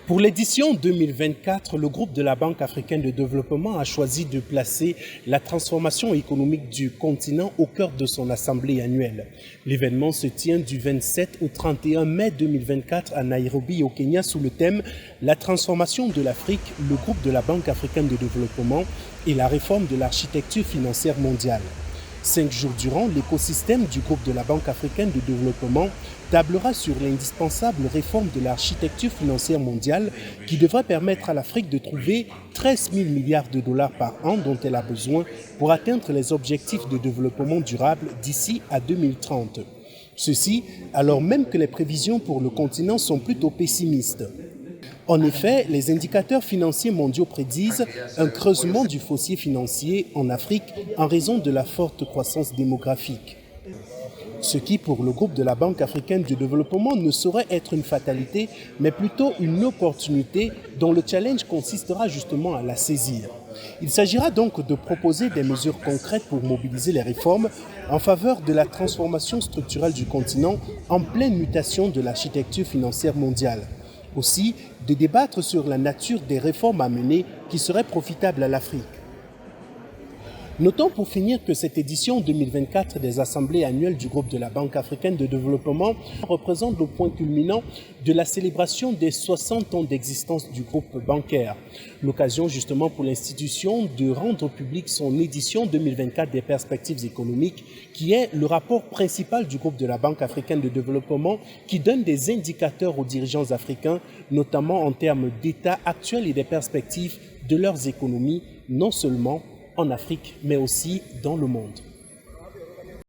Pour l'édition 2024, le groupe de la Banque africaine de développement a choisi de placer la transformation économique du continent au cœur de son assemblée annuelle. L'événement se tient du 27 au 31 mai 2024 à Nairobi, au Kenya, sous le thème « La transformation de l'Afrique, le groupe de la Banque africaine de développement et la réforme de l'architecture financière mondiale ». 5 jours durant, l'écosystème du groupe de la Banque africaine de développement tablera sur l'indispensable réforme de l'architecture financière mondiale qui devrait permettre à l'Afrique de trouver 13 000 milliards de dollars par an dont elle a besoin pour atteindre les objectifs de développement durable d'ici à 2030. Ceci alors même que les prévisions pour le continent sont plutôt pessimistes. En effet, les indicateurs financiers mondiaux prédisent un creusement du fossé financier en Afrique en raison de la forte croissance démographique. Ce qui, pour le groupe de la Banque africaine de développement, ne saurait être une fatalité, mais plutôt une opportunité dont le challenge consistera justement à la saisir. Il s'agira donc de proposer des mesures concrètes pour mobiliser les réformes en faveur de la transformation structurelle du continent en pleine mutation de l'architecture financière mondiale. Aussi, de débattre sur la nature des réformes à mener qui seraient profitables à l'Afrique. Notons pour finir que cette édition 2024 des assemblées annuelles du groupe de la Banque africaine de développement représente le point culminant de la célébration des 60 ans d'existence du groupe bancaire. L'occasion justement pour l'institution de rendre public son édition 2024 des perspectives économiques, qui est le rapport principal du groupe de la Banque africaine de développement qui donne des indicateurs aux dirigeants africains, notamment en termes d'état actuel et des perspectives de leurs économies, non seulement en Afrique, mais aussi dans le monde.